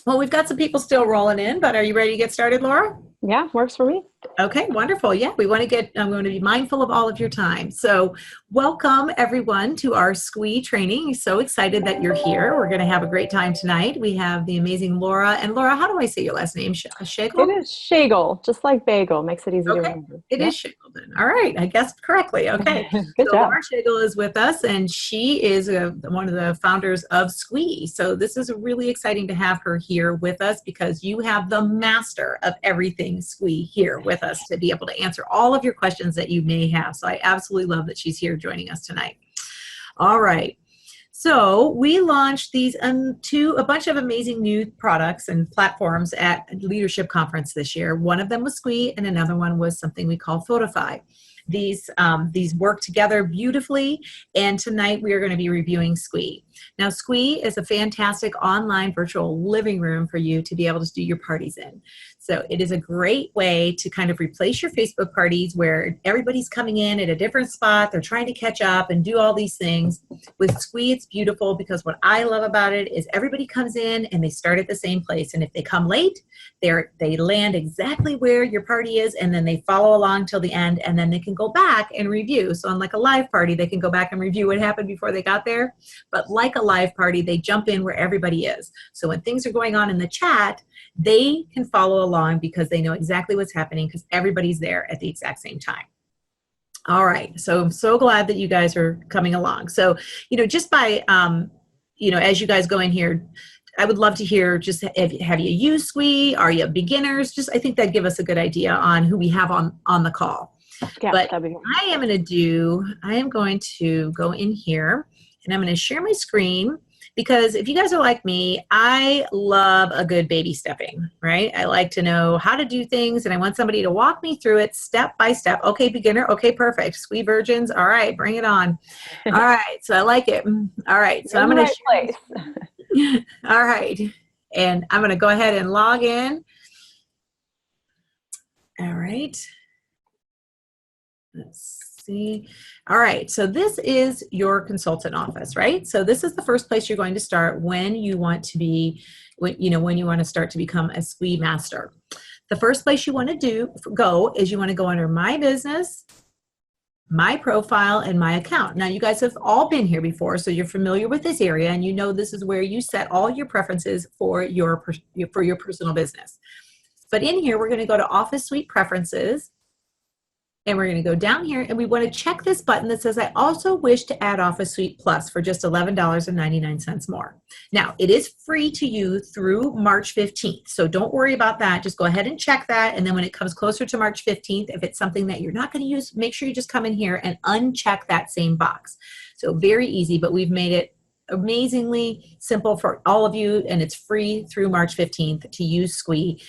Well, we've got some people still rolling in, but are you ready to get started, Laura? Yeah, works for me. Okay, wonderful. Yeah, I'm going to be mindful of all of your time. So, welcome everyone to our Sqweee training. So excited that you're here. We're going to have a great time tonight. We have the amazing Laura. And Laura, how do I say your last name? It Schegel? is Schoeggl, just like bagel, makes it easy to Okay, remember. it is Yep. Schegel then. All right, I guessed correctly. Okay, Good so job. Laura Schegel is with us, and she is one of the founders of Sqwee. So this is really exciting to have her here with us because you have the master of everything Sqwee here with us to be able to answer all of your questions that you may have. So I absolutely love that she's here joining us tonight. All right. So we launched these a bunch of amazing new products and platforms at Leadership Conference this year. One of them was Squee, and another one was something we call Photify. These work together beautifully, and tonight we are going to be reviewing Squee. Now, Squee is a fantastic online virtual living room for you to be able to do your parties in. So it is a great way to kind of replace your Facebook parties where everybody's coming in at a different spot. They're trying to catch up and do all these things. With Squee, it's beautiful because what I love about it is everybody comes in and they start at the same place. And if they come late, they land exactly where your party is, and then they follow along till the end, and then they can go back and review. So unlike a live party, they can go back and review what happened before they got there. But like a live party, they jump in where everybody is. So when things are going on in the chat, they can follow along because they know exactly what's happening because everybody's there at the exact same time. All right, so I'm so glad that you guys are coming along. So, just by, as you guys go in here, I would love to hear just have you used Squee? Are you beginners? Just I think that'd give us a good idea on who we have on the call. Yeah, But that'd be great. I am going to go in here and I'm going to share my screen because if you guys are like me, I love a good baby stepping, right? I like to know how to do things and I want somebody to walk me through it step by step. Okay, beginner. Okay, perfect. Squee virgins. All right, bring it on. All right, so I like it. All right, so You're in I'm the going to right share place. my screen. All right, and I'm going to go ahead and log in. All right. Let's see. All right, so this is your consultant office, right? So this is the first place you're going to start when you want to be, when you want to start to become a Squee master. The first place you want to go is you want to go under My Business, My Profile, and My Account. Now, you guys have all been here before, so you're familiar with this area, and you know this is where you set all your preferences for your personal business. But in here, we're going to go to Office Suite Preferences, and we're going to go down here and we want to check this button that says, I also wish to add Office Suite Plus for just $11.99 more. Now, it is free to you through March 15th. So don't worry about that. Just go ahead and check that. And then when it comes closer to March 15th, if it's something that you're not going to use, make sure you just come in here and uncheck that same box. So very easy, but we've made it amazingly simple for all of you, and it's free through March 15th to use Squee.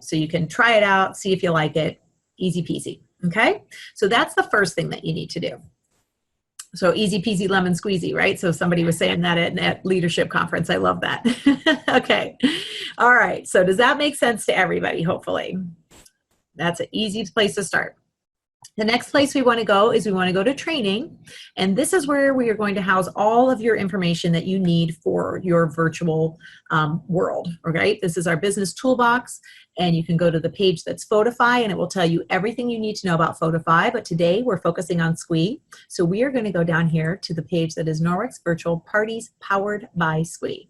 So you can try it out, see if you like it. Easy peasy. Okay, so that's the first thing that you need to do. So easy peasy lemon squeezy, right? So somebody was saying that at leadership conference. I love that. Okay, all right. So does that make sense to everybody? Hopefully, that's an easy place to start. The next place we want to go is we want to go to training, and this is where we are going to house all of your information that you need for your virtual world, okay? This is our business toolbox, and you can go to the page that's Photify, and it will tell you everything you need to know about Photify, but today we're focusing on Squee, so we are going to go down here to the page that is Norwex Virtual Parties Powered by Squee.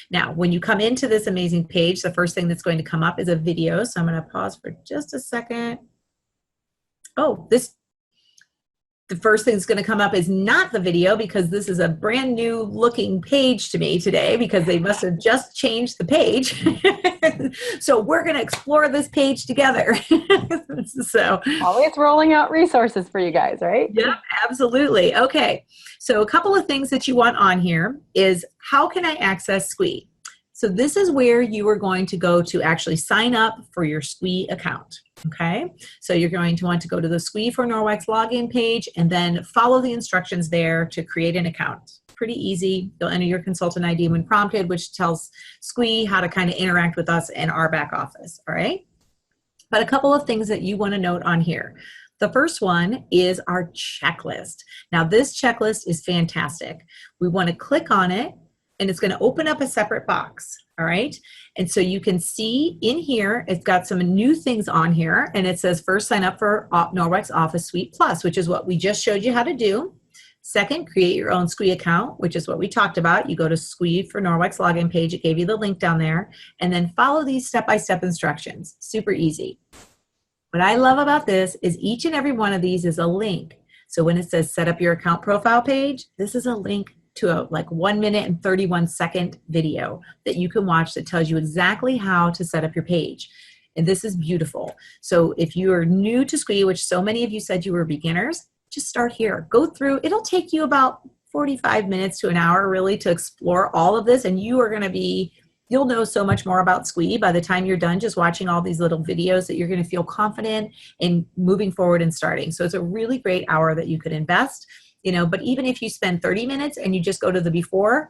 Now, when you come into this amazing page, the first thing that's going to come up is a video, so I'm going to pause for just a second. Oh, the first thing that's going to come up is not the video because this is a brand new looking page to me today because they must have just changed the page. So we're going to explore this page together. So Always rolling out resources for you guys, right? yeah, absolutely. Okay, so a couple of things that you want on here is how can I access Squee? So this is where you are going to go to actually sign up for your Squee account. Okay, so you're going to want to go to the Squee for Norwex login page and then follow the instructions there to create an account. Pretty easy. You'll enter your consultant ID when prompted, which tells Squee how to kind of interact with us in our back office. All right, but a couple of things that you want to note on here. The first one is our checklist. Now this checklist is fantastic. We want to click on it and it's going to open up a separate box. All right. And so you can see in here, it's got some new things on here. And it says first sign up for Norwex Office Suite Plus, which is what we just showed you how to do. Second, create your own Sqwee account, which is what we talked about. You go to Sqwee for Norwex login page. It gave you the link down there. And then follow these step-by-step instructions. Super easy. What I love about this is each and every one of these is a link. So when it says set up your account profile page, this is a link to a like 1 minute and 31-second video that you can watch that tells you exactly how to set up your page. And this is beautiful. So if you are new to Sqwee, which so many of you said you were beginners, just start here. Go through. It'll take you about 45 minutes to an hour really to explore all of this, and you are going to be, you'll know so much more about Sqwee by the time you're done just watching all these little videos that you're going to feel confident in moving forward and starting. So it's a really great hour that you could invest. You know, but even if you spend 30 minutes and you just go to the before,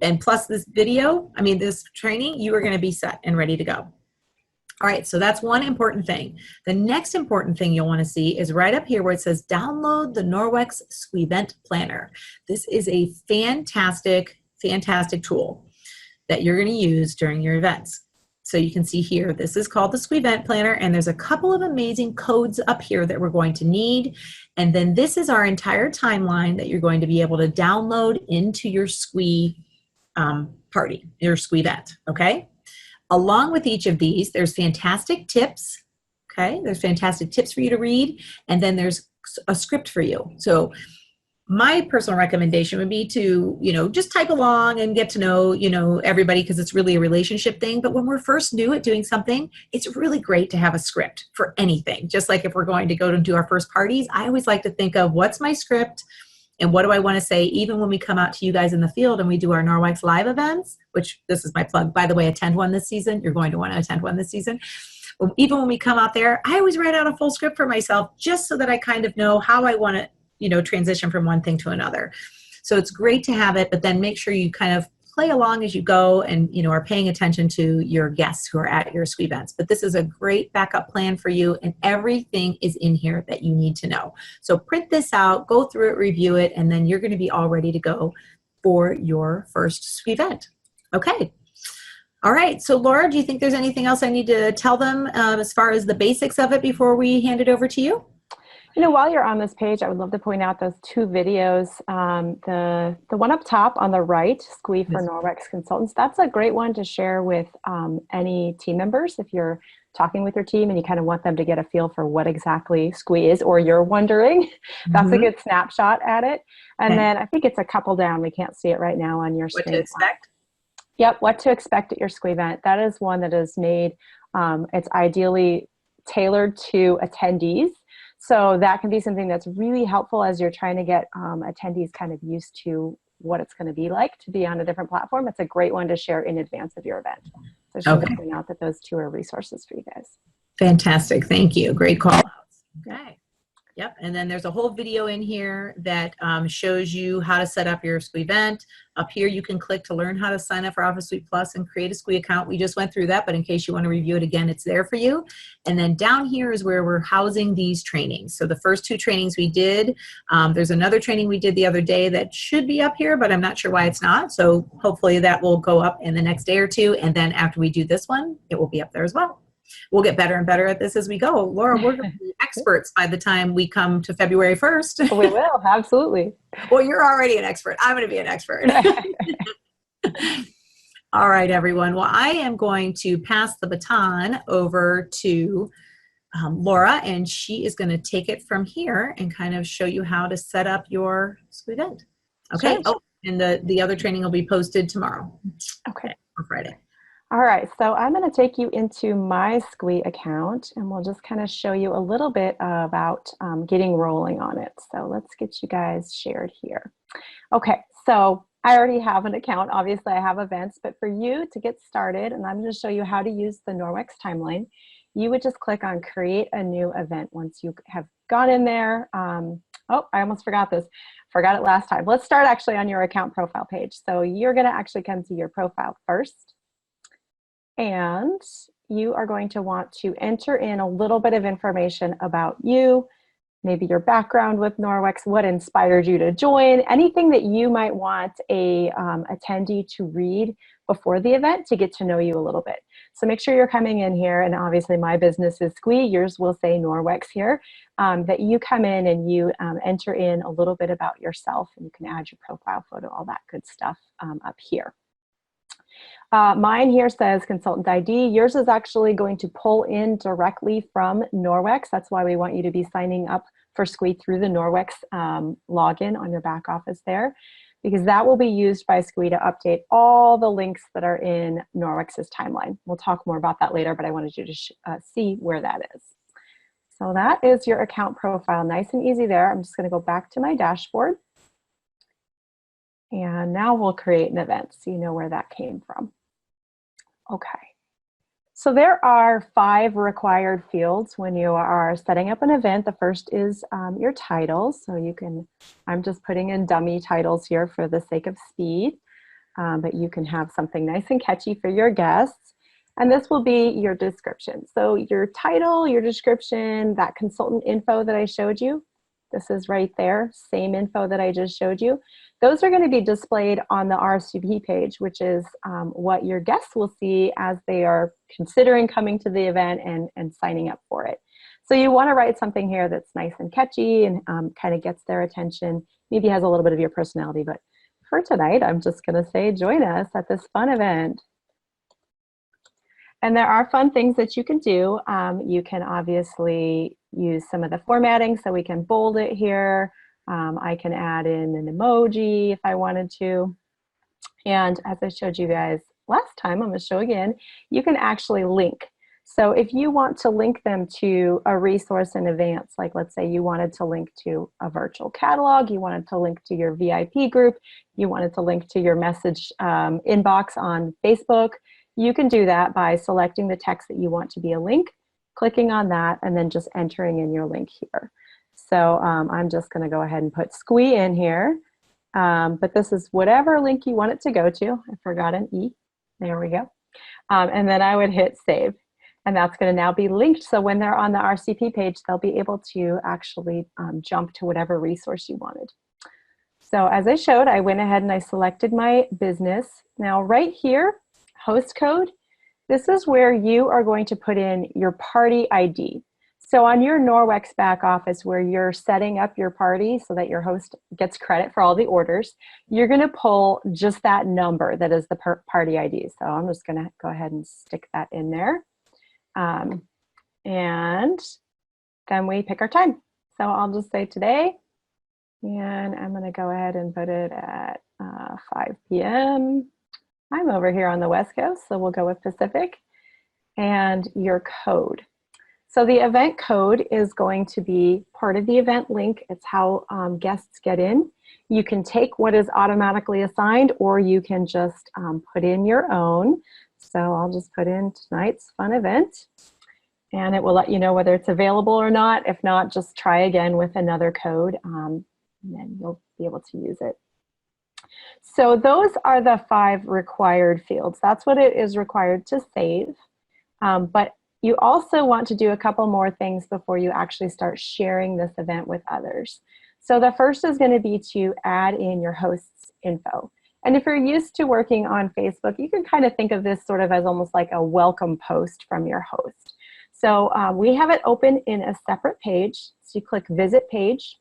and plus this video, I mean, this training, you are going to be set and ready to go. All right, so that's one important thing. The next important thing you'll want to see is right up here where it says download the Norwex Sqweevent Planner. This is a fantastic, fantastic tool that you're going to use during your events. So you can see here, this is called the Sqweevent Planner, and there's a couple of amazing codes up here that we're going to need. And then this is our entire timeline that you're going to be able to download into your Sqwee party, your Sqweevent, okay? Along with each of these, there's fantastic tips, okay? There's fantastic tips for you to read, and then there's a script for you. So my personal recommendation would be to, you know, just type along and get to know, you know, everybody, because it's really a relationship thing. But when we're first new at doing something, it's really great to have a script for anything. Just like if we're going to go to do our first parties, I always like to think of what's my script and what do I want to say, even when we come out to you guys in the field and we do our Norwex live events, which this is my plug, by the way, attend one this season. You're going to want to attend one this season. Even when we come out there, I always write out a full script for myself just so that I kind of know how I want to, you know, transition from one thing to another. So it's great to have it, but then make sure you kind of play along as you go and, you know, are paying attention to your guests who are at your Sqwee events. But this is a great backup plan for you, and everything is in here that you need to know. So print this out, go through it, review it, and then you're going to be all ready to go for your first Sqwee event. Okay. All right. So Laura, do you think there's anything else I need to tell them as far as the basics of it before we hand it over to you? You know, while you're on this page, I would love to point out those two videos. The one up top on the right, Sqwee for Norwex Consultants, that's a great one to share with any team members if you're talking with your team and you kind of want them to get a feel for what exactly Sqwee is, or you're wondering. That's a good snapshot at it. And then I think it's a couple down. We can't see it right now on your screen. What to expect? Yep, what to expect at your Sqwee event. That is one that is made, it's ideally tailored to attendees. So that can be something that's really helpful as you're trying to get attendees kind of used to what it's going to be like to be on a different platform. It's a great one to share in advance of your event. So I just want to point out that those two are resources for you guys. Fantastic. Thank you. Great call outs. Okay. Yep. And then there's a whole video in here that shows you how to set up your Sqwee event. Up here, you can click to learn how to sign up for Office Suite Plus and create a Sqwee account. We just went through that, but in case you want to review it again, it's there for you. And then down here is where we're housing these trainings. So the first two trainings we did, there's another training we did the other day that should be up here, but I'm not sure why it's not. So hopefully that will go up in the next day or two. And then after we do this one, it will be up there as well. We'll get better and better at this as we go. Laura, we're going to be experts by the time we come to February 1st. We will, absolutely. Well, you're already an expert. I'm going to be an expert. All right, everyone. Well, I am going to pass the baton over to Laura, and she is going to take it from here and kind of show you how to set up your Sqwee event. Okay. Sure. Oh, and the other training will be posted tomorrow. Okay. Or Friday. All right, so I'm going to take you into my Sqwee account, and we'll just kind of show you a little bit about getting rolling on it. So let's get you guys shared here. Okay, so I already have an account. Obviously, I have events, but for you to get started, and I'm going to show you how to use the Norwex timeline, you would just click on Create a New Event once you have gone in there. Oh, I almost forgot this. Forgot it last time. Let's start actually on your account profile page. So you're going to actually come to your profile first. And you are going to want to enter in a little bit of information about you. maybe your background with Norwex, what inspired you to join, anything that you might want a attendee to read before the event to get to know you a little bit. So make sure you're coming in here, and obviously my business is Sqweee, yours will say Norwex here, that you come in and you enter in a little bit about yourself, and you can add your profile photo, all that good stuff up here. Mine here says consultant ID. Yours is actually going to pull in directly from Norwex. That's why we want you to be signing up for Sqweee through the Norwex login on your back office there, because that will be used by Sqweee to update all the links that are in Norwex's timeline. We'll talk more about that later, but I wanted you to see where that is. So that is your account profile, nice and easy there. I'm just going to go back to my dashboard. And now we'll create an event so you know where that came from. Okay, so there are 5 required fields when you are setting up an event. The first is your titles. So you can, I'm just putting in dummy titles here for the sake of speed, but you can have something nice and catchy for your guests. And this will be your description. So your title, your description, that consultant info that I showed you, this is right there, same info that I just showed you. Those are going to be displayed on the RSVP page, which is what your guests will see as they are considering coming to the event and signing up for it. So you want to write something here that's nice and catchy and kind of gets their attention, maybe has a little bit of your personality, but for tonight, I'm just going to say, join us at this fun event. And there are fun things that you can do. You can obviously use some of the formatting, so we can bold it here. I can add in an emoji if I wanted to. And as I showed you guys last time, I'm going to show again, you can actually link. So if you want to link them to a resource in advance, like let's say you wanted to link to a virtual catalog, you wanted to link to your VIP group, you wanted to link to your message inbox on Facebook, you can do that by selecting the text that you want to be a link, clicking on that, and then just entering in your link here. So I'm just going to go ahead and put Sqweee in here, but this is whatever link you want it to go to. I forgot an E. There we go. And then I would hit save. And that's going to now be linked. So when they're on the RCP page, they'll be able to actually jump to whatever resource you wanted. So as I showed, I went ahead and I selected my business. Now right here, host code, this is where you are going to put in your party ID. So on your Norwex back office where you're setting up your party so that your host gets credit for all the orders, you're going to pull just that number that is the party ID. So I'm just going to go ahead and stick that in there. And then we pick our time. So I'll just say today, and I'm going to go ahead and put it at 5 p.m. I'm over here on the West Coast, so we'll go with Pacific. And your code. So the event code is going to be part of the event link. It's how guests get in. You can take what is automatically assigned, or you can just put in your own. So I'll just put in tonight's fun event, and it will let you know whether it's available or not. If not, just try again with another code, and then you'll be able to use it. So those are the 5 required fields. That's what it is required to save. But you also want to do a couple more things before you actually start sharing this event with others. So the first is going to be to add in your host's info. And if you're used to working on Facebook, you can kind of think of this sort of as almost like a welcome post from your host. So we have it open in a separate page. So you click Visit Page,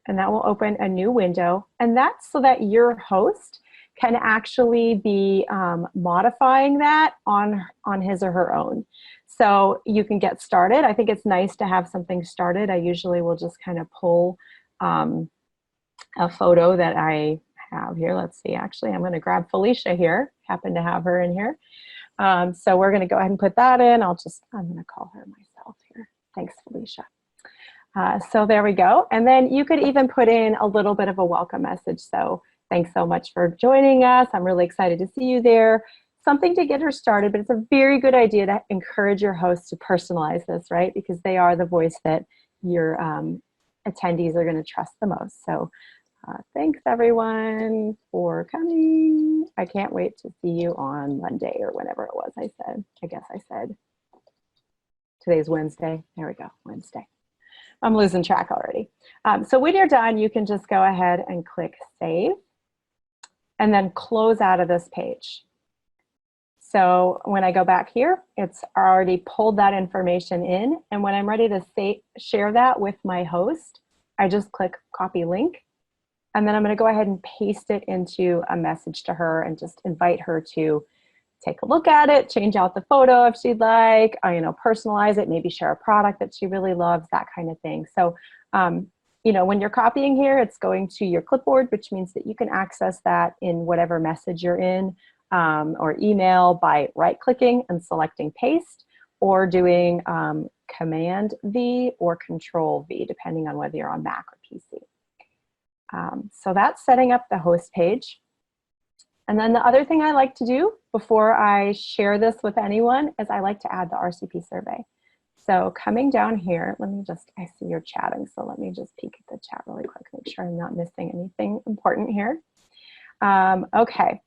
and that will open a new window. And that's so that your host can actually be modifying that on his or her own. So you can get started. I think it's nice to have something started. I usually will just kind of pull a photo that I have here. Let's see, actually, I'm gonna grab Felicia here. Happen to have her in here. So we're gonna go ahead and put that in. I'm gonna call her myself here. Thanks, Felicia. So there we go. And then you could even put in a little bit of a welcome message. So thanks so much for joining us. I'm really excited to see you there. Something to get her started, but it's a very good idea to encourage your host to personalize this, right? Because they are the voice that your attendees are going to trust the most. So thanks everyone for coming. I can't wait to see you on Monday or whenever it was I said. I guess I said today's Wednesday. There we go, Wednesday. I'm losing track already. So when you're done, you can just go ahead and click save and then close out of this page. So when I go back here, it's already pulled that information in. And when I'm ready to share that with my host, I just click copy link. And then I'm going to go ahead and paste it into a message to her and just invite her to take a look at it, change out the photo if she'd like, personalize it, maybe share a product that she really loves, that kind of thing. So, when you're copying here, it's going to your clipboard, which means that you can access that in whatever message you're in, or email by right-clicking and selecting paste, or doing Command V or Control V, depending on whether you're on Mac or PC. So that's setting up the host page. And then the other thing I like to do before I share this with anyone is I like to add the RCP survey. So coming down here, I see you're chatting, so let me just peek at the chat really quick, make sure I'm not missing anything important here. Okay.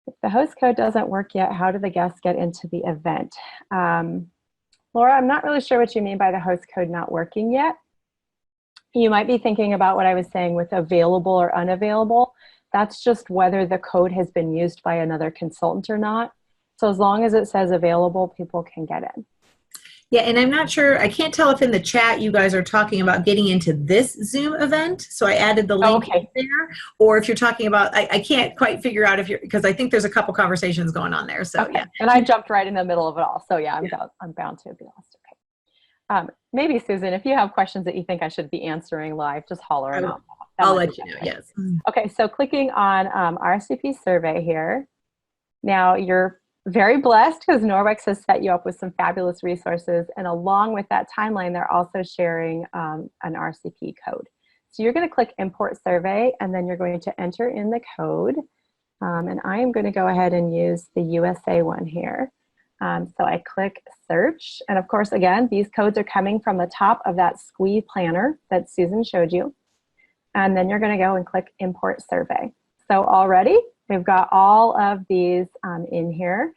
If the host code doesn't work yet, how do the guests get into the event? Laura, I'm not really sure what you mean by the host code not working yet. You might be thinking about what I was saying with available or unavailable. That's just whether the code has been used by another consultant or not. So as long as it says available, people can get in. Yeah, and I'm not sure, I can't tell if in the chat you guys are talking about getting into this Zoom event, so I added the link there, or if you're talking about, I can't quite figure out if you're, because I think there's a couple conversations going on there, so yeah. And I jumped right in the middle of it all, so yeah, I'm bound to be lost. Okay. Maybe Susan, if you have questions that you think I should be answering live, just holler them out. I'll let you know, yes. Okay, so clicking on RCP survey here. Now you're very blessed because Norwex has set you up with some fabulous resources, and along with that timeline, they're also sharing an RCP code. So you're going to click import survey, and then you're going to enter in the code. And I am going to go ahead and use the USA one here. So I click search, and of course, again, these codes are coming from the top of that Sqweee planner that Susan showed you. And then you're going to go and click import survey. So already we've got all of these in here.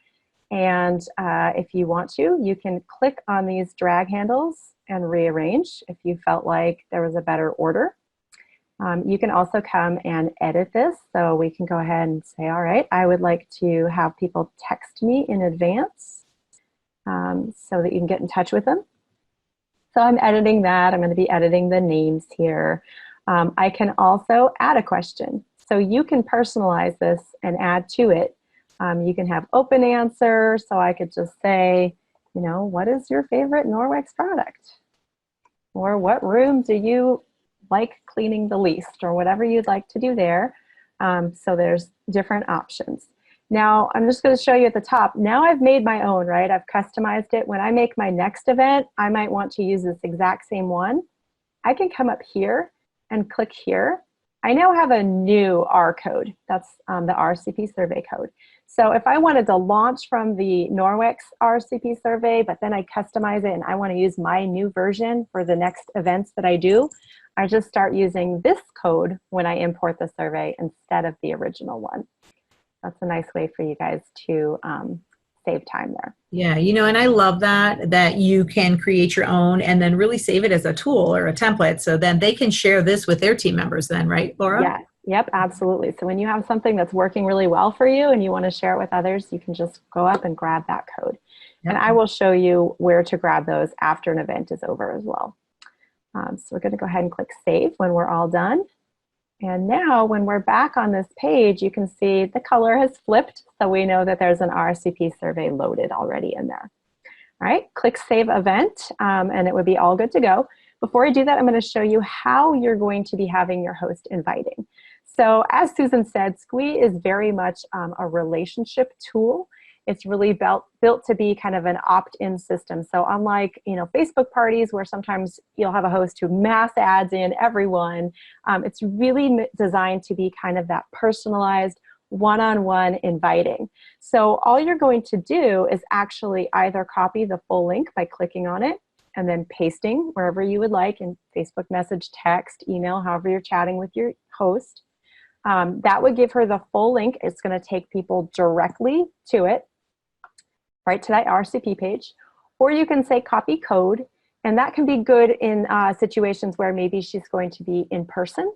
And if you want to, you can click on these drag handles and rearrange if you felt like there was a better order. You can also come and edit this. So we can go ahead and say, all right, I would like to have people text me in advance so that you can get in touch with them. So I'm editing that. I'm going to be editing the names here. I can also add a question. So you can personalize this and add to it. You can have open answer. So I could just say, what is your favorite Norwex product? Or what room do you like cleaning the least? Or whatever you'd like to do there. So there's different options. Now I'm just going to show you at the top. Now I've made my own, right? I've customized it. When I make my next event, I might want to use this exact same one. I can come up here and click here. I now have a new R code. That's the RCP survey code. So if I wanted to launch from the Norwex RCP survey, but then I customize it and I want to use my new version for the next events that I do, I just start using this code when I import the survey instead of the original one. That's a nice way for you guys to save time there. Yeah, and I love that you can create your own and then really save it as a tool or a template, so then they can share this with their team members then, right, Laura? Yeah, yep, absolutely. So when you have something that's working really well for you and you want to share it with others, you can just go up and grab that code. Yep. And I will show you where to grab those after an event is over as well. So we're going to go ahead and click save when we're all done. And now when we're back on this page, you can see the color has flipped. So we know that there's an RCP survey loaded already in there. All right, click save event and it would be all good to go. Before I do that, I'm going to show you how you're going to be having your host inviting. So as Susan said, Sqweee is very much a relationship tool. It's really built to be kind of an opt-in system. So unlike Facebook parties where sometimes you'll have a host who mass adds in everyone, it's really designed to be kind of that personalized one-on-one inviting. So all you're going to do is actually either copy the full link by clicking on it and then pasting wherever you would like in Facebook message, text, email, however you're chatting with your host. That would give her the full link. It's going to take people directly to it, right to that RCP page. Or you can say copy code, And that can be good in situations where maybe she's going to be in person.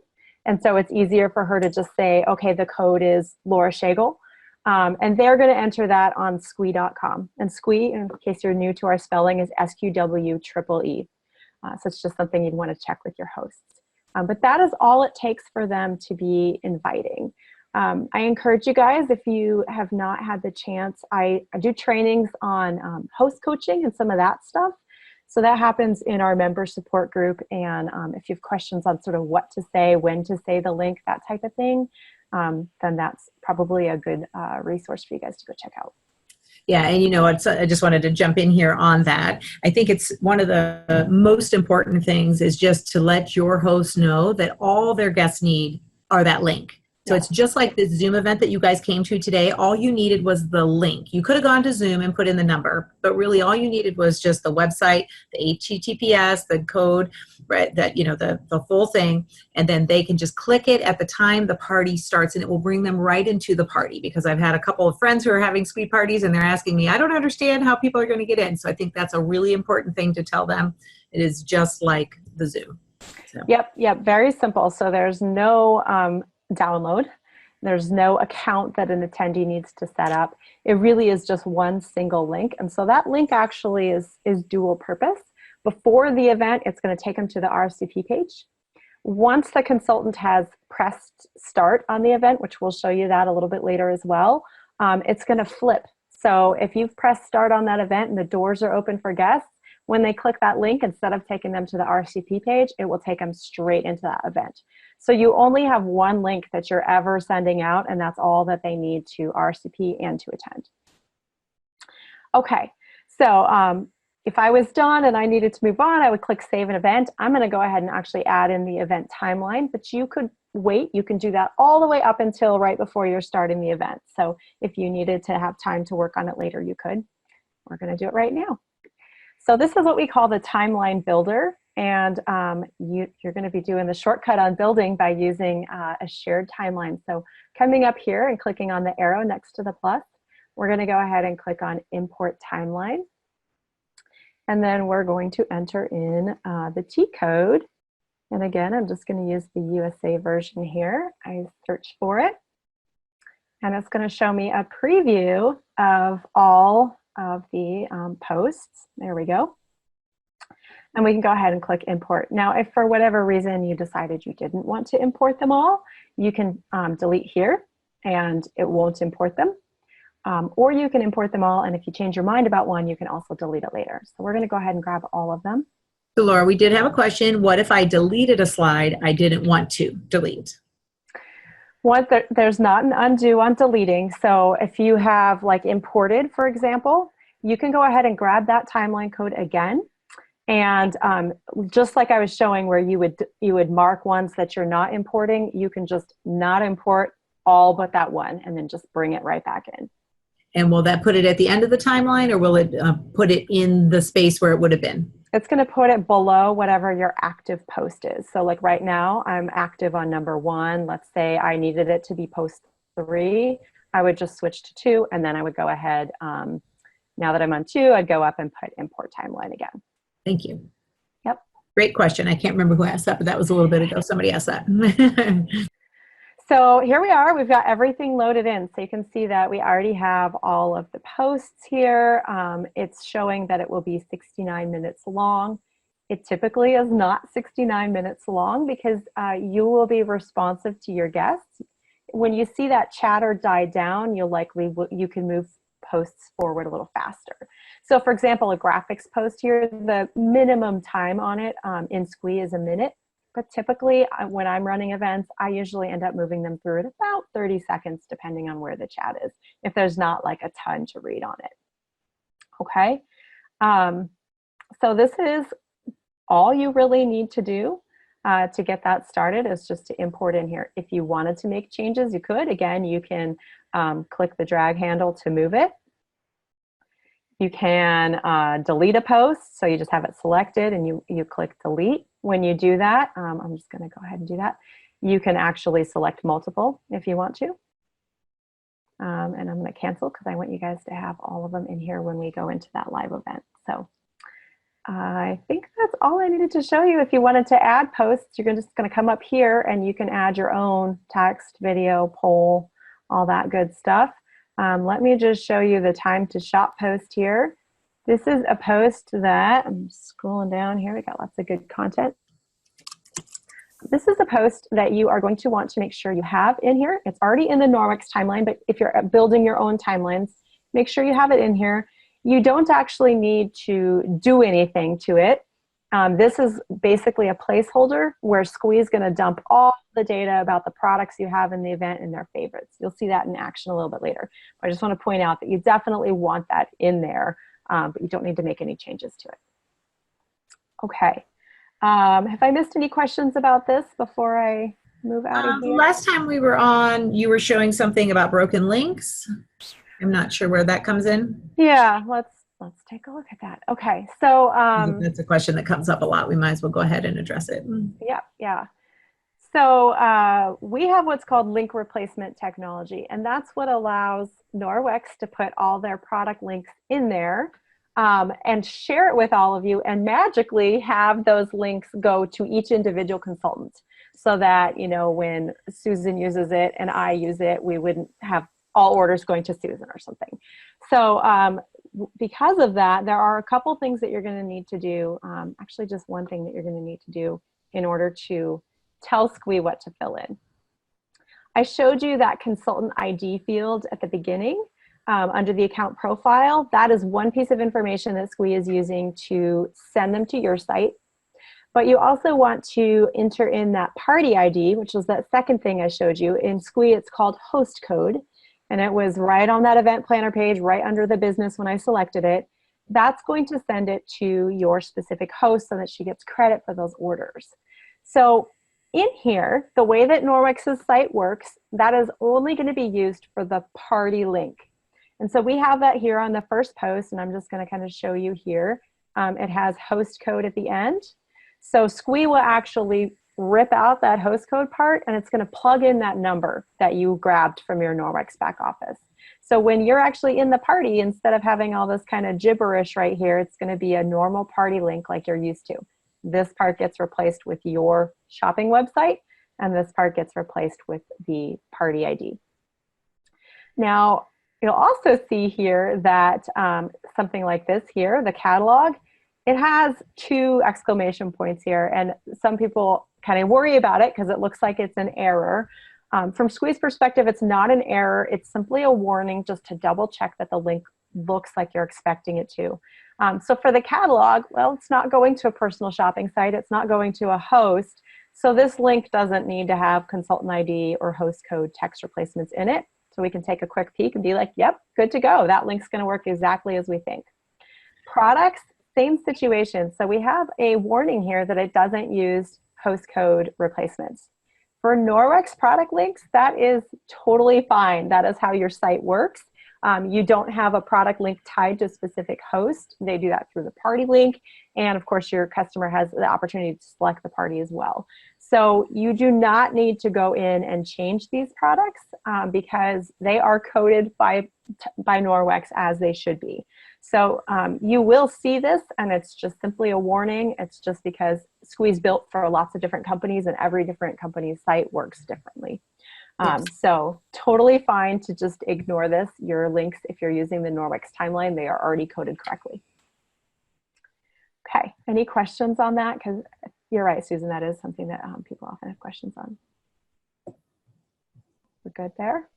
And so it's easier for her to just say, okay, the code is Laura Schoeggl. And they're going to enter that on Sqwee.com. And Sqwee, in case you're new to our spelling, is SQWEE. So it's just something you'd want to check with your hosts. But that is all it takes for them to be inviting. I encourage you guys, if you have not had the chance, I do trainings on host coaching and some of that stuff. So that happens in our member support group. And if you have questions on sort of what to say, when to say the link, that type of thing, then that's probably a good resource for you guys to go check out. Yeah, and you know, I just wanted to jump in here on that. I think it's one of the most important things is just to let your host know that all their guests need are that link. So it's just like the Zoom event that you guys came to today. All you needed was the link. You could have gone to Zoom and put in the number, but really all you needed was just the website, the HTTPS, the code, right? That, you know, the full thing, and then they can just click it at the time the party starts, and it will bring them right into the party. Because I've had a couple of friends who are having Sqwee parties, and they're asking me, I don't understand how people are going to get in. So I think that's a really important thing to tell them. It is just like the Zoom. So. Yep, very simple. So there's no download. There's no account that an attendee needs to set up. It really is just one single link. And so that link actually is dual purpose. Before the event, it's going to take them to the RSVP page. Once the consultant has pressed start on the event, which we'll show you that a little bit later as well, it's going to flip. So if you've pressed start on that event and the doors are open for guests, when they click that link, instead of taking them to the RSVP page, it will take them straight into that event. So you only have one link that you're ever sending out, and that's all that they need to RSVP and to attend. Okay, so if I was done and I needed to move on, I would click Save an Event. I'm going to go ahead and actually add in the event timeline, but you could wait. You can do that all the way up until right before you're starting the event. So if you needed to have time to work on it later, you could. We're going to do it right now. So this is what we call the timeline builder, and you're going to be doing the shortcut on building by using a shared timeline. So coming up here and clicking on the arrow next to the plus, we're going to go ahead and click on Import Timeline. And then we're going to enter in the T code. And again, I'm just going to use the USA version here. I search for it. And it's going to show me a preview of all of the posts. There we go. And we can go ahead and click import. Now, if for whatever reason you decided you didn't want to import them all, you can delete here and it won't import them. Or you can import them all, and if you change your mind about one, you can also delete it later. So we're going to go ahead and grab all of them. So Laura, we did have a question. What if I deleted a slide I didn't want to delete? There's not an undo on deleting. So if you have like imported, for example, you can go ahead and grab that timeline code again. And just like I was showing where you would mark ones that you're not importing, you can just not import all but that one and then just bring it right back in. And will that put it at the end of the timeline, or will it put it in the space where it would have been? It's going to put it below whatever your active post is. So like right now, I'm active on number 1. Let's say I needed it to be post 3. I would just switch to 2, and then I would go ahead. Now that I'm on 2, I'd go up and put import timeline again. Thank you. Yep. Great question. I can't remember who asked that, but that was a little bit ago. Somebody asked that. So here we are. We've got everything loaded in. So you can see that we already have all of the posts here. It's showing that it will be 69 minutes long. It typically is not 69 minutes long because you will be responsive to your guests. When you see that chatter die down, you can move posts forward a little faster. So for example, a graphics post here, the minimum time on it in Sqwee is a minute. But typically, when I'm running events, I usually end up moving them through at about 30 seconds, depending on where the chat is, if there's not like a ton to read on it. Okay, so this is all you really need to do to get that started, is just to import in here. If you wanted to make changes, you could. Again, you can click the drag handle to move it. You can delete a post, so you just have it selected and you click delete. When you do that, I'm just going to go ahead and do that. You can actually select multiple if you want to. And I'm going to cancel because I want you guys to have all of them in here when we go into that live event. So I think that's all I needed to show you. If you wanted to add posts, you're just going to come up here and you can add your own text, video, poll, all that good stuff. Let me just show you the time to shop post here. This is a post that, I'm scrolling down here, we got lots of good content. This is a post that you are going to want to make sure you have in here. It's already in the Norwex timeline, but if you're building your own timelines, make sure you have it in here. You don't actually need to do anything to it. This is basically a placeholder where Sqwee is going to dump all the data about the products you have in the event and their favorites. You'll see that in action a little bit later. But I just want to point out that you definitely want that in there, but you don't need to make any changes to it. Okay. Have I missed any questions about this before I move out of here? Last time we were on, you were showing something about broken links. I'm not sure where that comes in. Yeah, let's take a look at that. Okay, so that's a question that comes up a lot. We might as well go ahead and address it. Yeah. So we have what's called link replacement technology, and that's what allows Norwex to put all their product links in there and share it with all of you, and magically have those links go to each individual consultant, so that, you know, when Susan uses it and I use it, we wouldn't have all orders going to Susan or something. So because of that, there are a couple things that you're going to need to do. Actually, just one thing that you're going to need to do in order to tell Sqwee what to fill in. I showed you that consultant ID field at the beginning under the account profile. That is one piece of information that Sqwee is using to send them to your site. But you also want to enter in that party ID, which was that second thing I showed you. In Sqwee, it's called host code. And it was right on that event planner page, right under the business when I selected it. That's going to send it to your specific host so that she gets credit for those orders. So in here, the way that Norwex's site works, that is only going to be used for the party link. And so we have that here on the first post, and I'm just going to kind of show you here. It has host code at the end. So Sqwee will actually rip out that host code part, and it's going to plug in that number that you grabbed from your Norwex back office. So when you're actually in the party, instead of having all this kind of gibberish right here, it's going to be a normal party link like you're used to. This part gets replaced with your shopping website, and this part gets replaced with the party ID. Now, you'll also see here that something like this here, the catalog, it has 2 exclamation points here, and some people kind of worry about it because it looks like it's an error. From Sqwee's perspective, it's not an error. It's simply a warning just to double check that the link looks like you're expecting it to. So for the catalog, well, it's not going to a personal shopping site. It's not going to a host. So this link doesn't need to have consultant ID or host code text replacements in it. So we can take a quick peek and be like, yep, good to go. That link's going to work exactly as we think. Products, same situation. So we have a warning here that it doesn't use host code replacements. For Norwex product links, that is totally fine. That is how your site works. You don't have a product link tied to a specific host. They do that through the party link. And of course, your customer has the opportunity to select the party as well. So you do not need to go in and change these products because they are coded by Norwex as they should be. So you will see this, and it's just simply a warning. It's just because Sqwee's built for lots of different companies, and every different company's site works differently. Yes. So totally fine to just ignore this. Your links, if you're using the Norwex timeline, they are already coded correctly. Okay, any questions on that? Because you're right, Susan, that is something that people often have questions on. We're good there?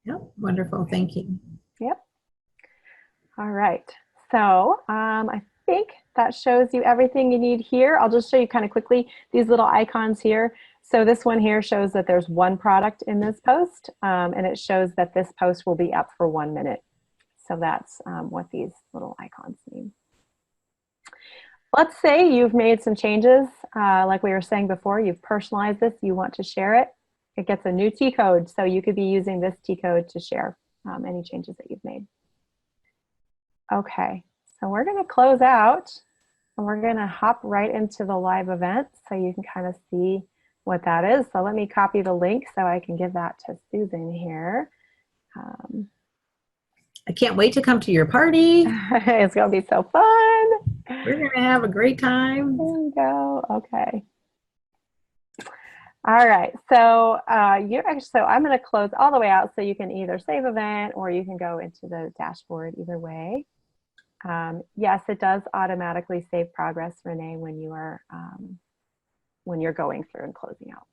Yep, wonderful, thank you. Yep. All right, so I think that shows you everything you need here. I'll just show you kind of quickly these little icons here. So this one here shows that there's one product in this post, and it shows that this post will be up for 1 minute. So that's what these little icons mean. Let's say you've made some changes, like we were saying before, you've personalized this, you want to share it. It gets a new T code, so you could be using this T code to share any changes that you've made. Okay, so we're going to close out, and we're going to hop right into the live event so you can kind of see what that is. So let me copy the link so I can give that to Susan here. I can't wait to come to your party. It's going to be so fun. We're going to have a great time. There we go. Okay. All right. So so I'm going to close all the way out so you can either save event or you can go into the dashboard either way. Yes, it does automatically save progress, Renee, when you're going through and closing out.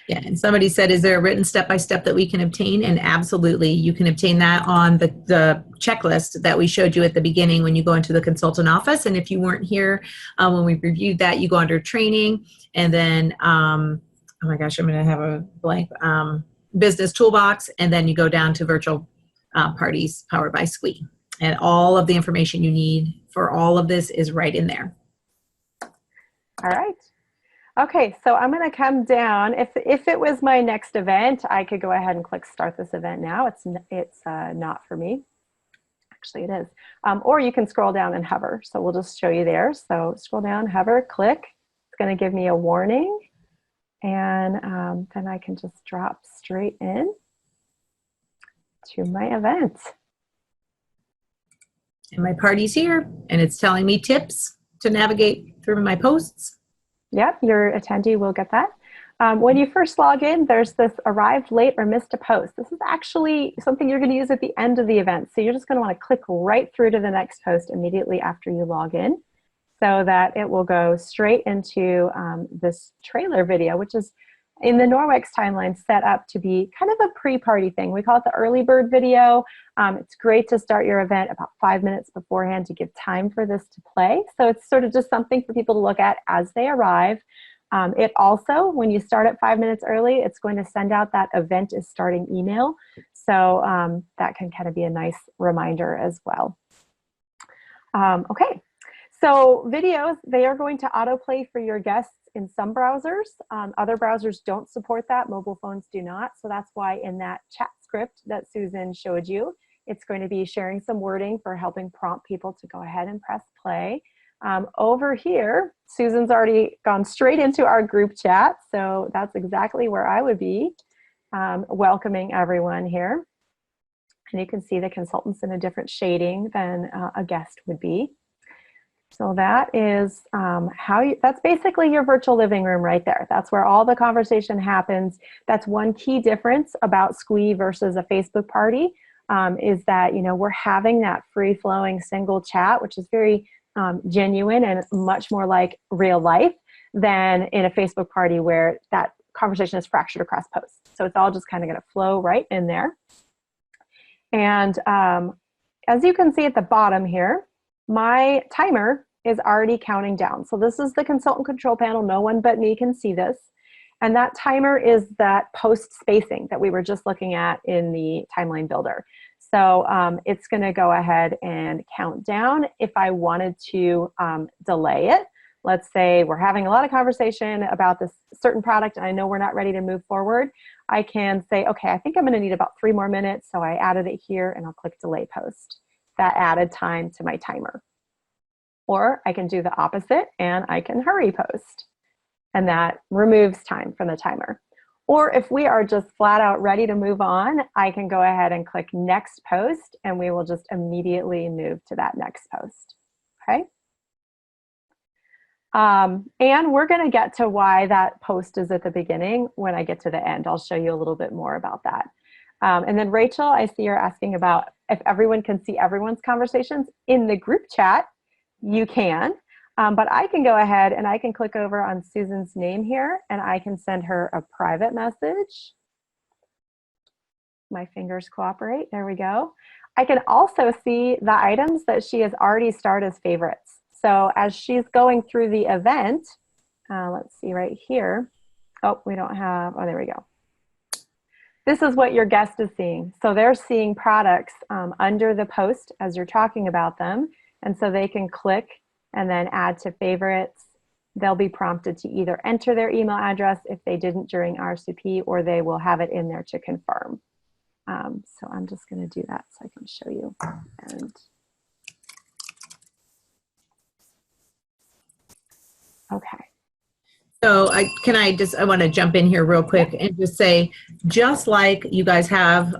Yeah, and somebody said, is there a written step-by-step that we can obtain? And absolutely, you can obtain that on the checklist that we showed you at the beginning when you go into the consultant office. And if you weren't here when we reviewed that, you go under training, and then, oh my gosh, I'm going to have a blank, business toolbox, and then you go down to virtual parties powered by Sqweee. And all of the information you need for all of this is right in there. All right. Okay, so I'm going to come down. If it was my next event, I could go ahead and click start this event now. It's not for me. Actually, it is. Or you can scroll down and hover. So we'll just show you there. So scroll down, hover, click. It's going to give me a warning. And then I can just drop straight in to my event. And my party's here, and it's telling me tips to navigate through my posts. Yep, your attendee will get that. When you first log in, there's this arrived late or missed a post. This is actually something you're going to use at the end of the event. So you're just going to want to click right through to the next post immediately after you log in so that it will go straight into this trailer video, which is in the Norwex timeline set up to be kind of a pre-party thing. We call it the early bird video. It's great to start your event about 5 minutes beforehand to give time for this to play. So it's sort of just something for people to look at as they arrive. It also, when you start at 5 minutes early, it's going to send out that event is starting email. So that can kind of be a nice reminder as well. Okay, so videos, they are going to autoplay for your guests in some browsers. Other browsers don't support that. Mobile phones do not. So that's why in that chat script that Susan showed you, it's going to be sharing some wording for helping prompt people to go ahead and press play. Over here, Susan's already gone straight into our group chat. So that's exactly where I would be welcoming everyone here. And you can see the consultants in a different shading than a guest would be. So that is that's basically your virtual living room right there. That's where all the conversation happens. That's one key difference about Sqweee versus a Facebook party is that, you know, we're having that free-flowing single chat, which is very genuine and much more like real life than in a Facebook party where that conversation is fractured across posts. So it's all just kind of going to flow right in there. And as you can see at the bottom here, my timer is already counting down. So this is the consultant control panel. No one but me can see this. And that timer is that post spacing that we were just looking at in the timeline builder. So it's going to go ahead and count down. If I wanted to delay it, let's say we're having a lot of conversation about this certain product and I know we're not ready to move forward, I can say, okay, I think I'm going to need about 3 more minutes. So I added it here and I'll click delay post. That added time to my timer. Or I can do the opposite and I can hurry post. And that removes time from the timer. Or if we are just flat out ready to move on, I can go ahead and click next post and we will just immediately move to that next post. Okay? And we're going to get to why that post is at the beginning when I get to the end. I'll show you a little bit more about that. And then Rachel, I see you're asking about if everyone can see everyone's conversations in the group chat. You can, but I can go ahead and I can click over on Susan's name here and I can send her a private message. My fingers cooperate. There we go. I can also see the items that she has already starred as favorites. So as she's going through the event, let's see right here. Oh, we don't have, oh, there we go. This is what your guest is seeing. So they're seeing products under the post as you're talking about them. And so they can click and then add to favorites. They'll be prompted to either enter their email address if they didn't during RSVP, or they will have it in there to confirm. So I'm just going to do that so I can show you. And okay. So I want to jump in here real Yep. quick and just say, just like you guys have,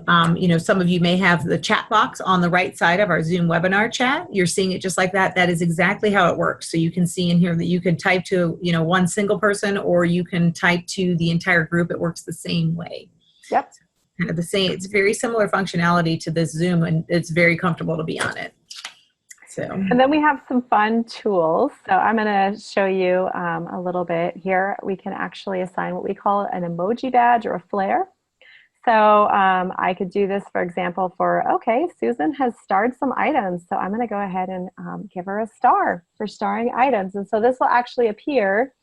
some of you may have the chat box on the right side of our Zoom webinar chat. You're seeing it just like that. That is exactly how it works. So you can see in here that you can type to, one single person, or you can type to the entire group. It works the same way. Yep. Kind of the same. It's very similar functionality to this Zoom, and it's very comfortable to be on it. So, And then we have some fun tools. So I'm going to show you a little bit here. We can actually assign what we call an emoji badge or a flare. So I could do this, for example, okay, Susan has starred some items. So I'm going to go ahead and give her a star for starring items. And so this will actually appear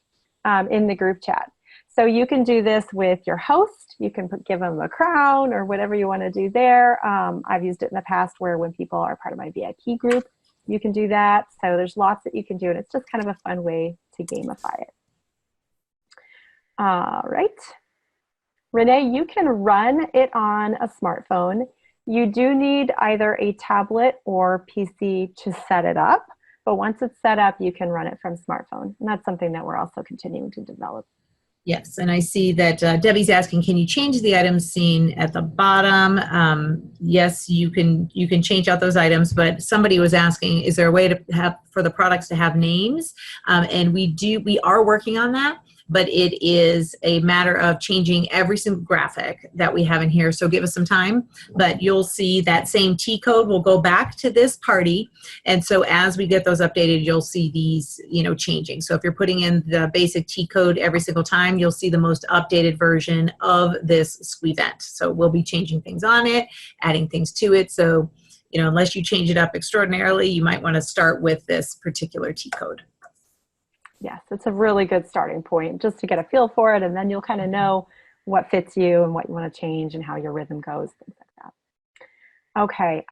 in the group chat. So you can do this with your host. You can give them a crown or whatever you want to do there. I've used it in the past where when people are part of my VIP group, you can do that. So there's lots that you can do, and it's just kind of a fun way to gamify it. All right. Renee, you can run it on a smartphone. You do need either a tablet or PC to set it up, but once it's set up, you can run it from smartphone. And that's something that we're also continuing to develop. yes, and I see that Debbie's asking, can you change the items seen at the bottom? Yes, you can change out those items, but somebody was asking, is there a way to have for the products to have names? And we are working on that, but it is a matter of changing every single graphic that we have in here. So give us some time, but you'll see that same T code will go back to this party. And so as we get those updated, you'll see these, changing. So if you're putting in the basic T code every single time, you'll see the most updated version of this Sqweee event. So we'll be changing things on it, adding things to it. So, unless you change it up extraordinarily, you might want to start with this particular T code. Yes, it's a really good starting point just to get a feel for it, and then you'll kind of know what fits you and what you want to change and how your rhythm goes, things like that. Okay,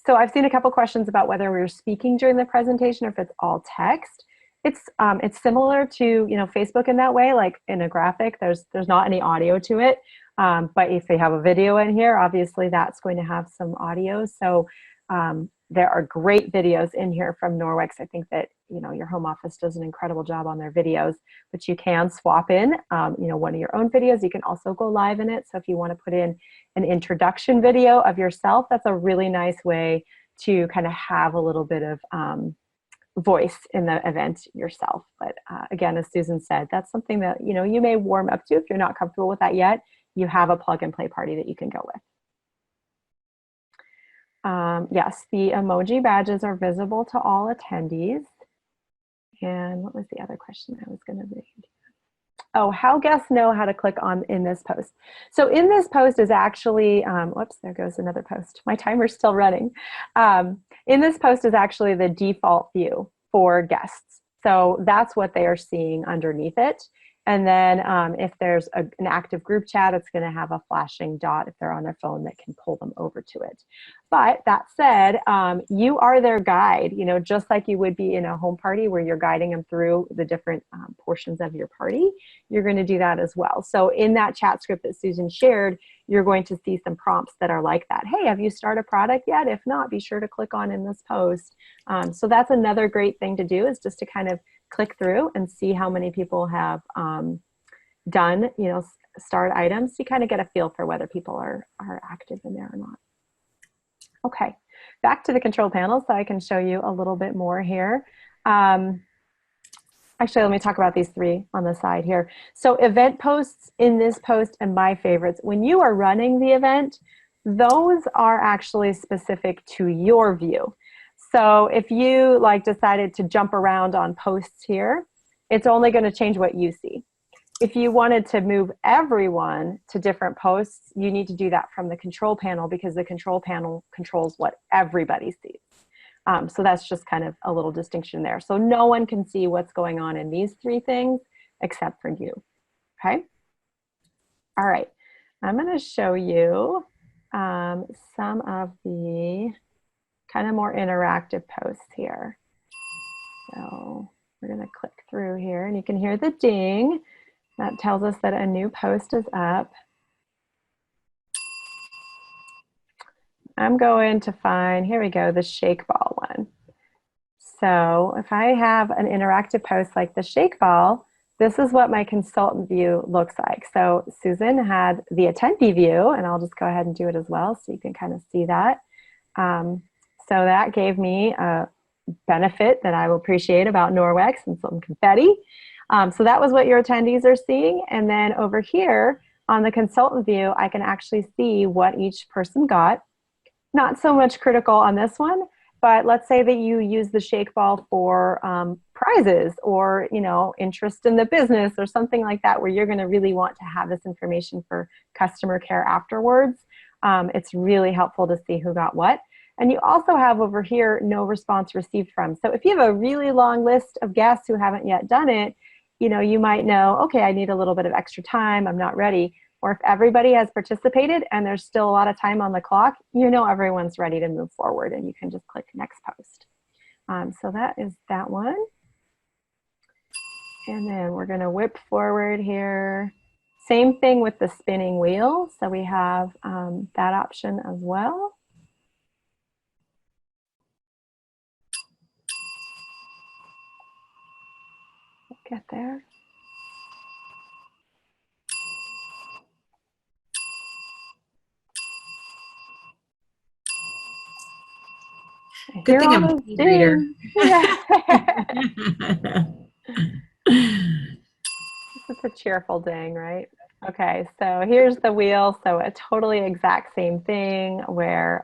so I've seen a couple questions about whether we're speaking during the presentation or if it's all text. It's similar to Facebook in that way, like in a graphic, there's not any audio to it, but if they have a video in here, obviously that's going to have some audio. So there are great videos in here from Norwex. I think that your home office does an incredible job on their videos, but you can swap in one of your own videos. You can also go live in it. So if you want to put in an introduction video of yourself, that's a really nice way to kind of have a little bit of voice in the event yourself. But again, as Susan said, that's something that you may warm up to. If you're not comfortable with that yet, you have a plug and play party that you can go with. Yes, the emoji badges are visible to all attendees. And what was the other question I was going to read? Oh, how guests know how to click on in this post. So in this post is actually, whoops, there goes another post. My timer's still running. In this post is actually the default view for guests. So that's what they are seeing underneath it. And then if there's an active group chat, it's going to have a flashing dot if they're on their phone that can pull them over to it. But that said, you are their guide, just like you would be in a home party where you're guiding them through the different portions of your party. You're going to do that as well. So in that chat script that Susan shared, you're going to see some prompts that are like that. Hey, have you started a product yet? If not, be sure to click on in this post. So that's another great thing to do, is just to kind of click through and see how many people have done, starred items. You kind of get a feel for whether people are active in there or not. Okay, back to the control panel so I can show you a little bit more here. Actually, let me talk about these three on the side here. So event posts in this post and my favorites. When you are running the event, those are actually specific to your view. So if you decided to jump around on posts here, it's only going to change what you see. If you wanted to move everyone to different posts, you need to do that from the control panel, because the control panel controls what everybody sees. So that's just kind of a little distinction there. So no one can see what's going on in these three things except for you. Okay? All right. I'm going to show you some of the kind of more interactive posts here. So we're going to click through here and you can hear the ding. That tells us that a new post is up. I'm going to find, here we go, the shake ball one. So if I have an interactive post like the shake ball, this is what my consultant view looks like. So Susan had the attendee view, and I'll just go ahead and do it as well so you can kind of see that. So that gave me a benefit that I will appreciate about Norwex and some confetti. So that was what your attendees are seeing. And then over here on the consultant view, I can actually see what each person got. Not so much critical on this one, but let's say that you use the shake ball for prizes or, you know, interest in the business or something like that, where you're going to really want to have this information for customer care afterwards. It's really helpful to see who got what. And you also have over here, no response received from. So if you have a really long list of guests who haven't yet done it, you know, you might know, okay, I need a little bit of extra time, I'm not ready. Or if everybody has participated and there's still a lot of time on the clock, you know everyone's ready to move forward, and you can just click next post. So that is that one. And then we're going to whip forward here. Same thing with the spinning wheel. So we have that option as well. Get there. Good thing I'm a speed reader. It's a cheerful ding, right? Okay, so here's the wheel. So a totally exact same thing where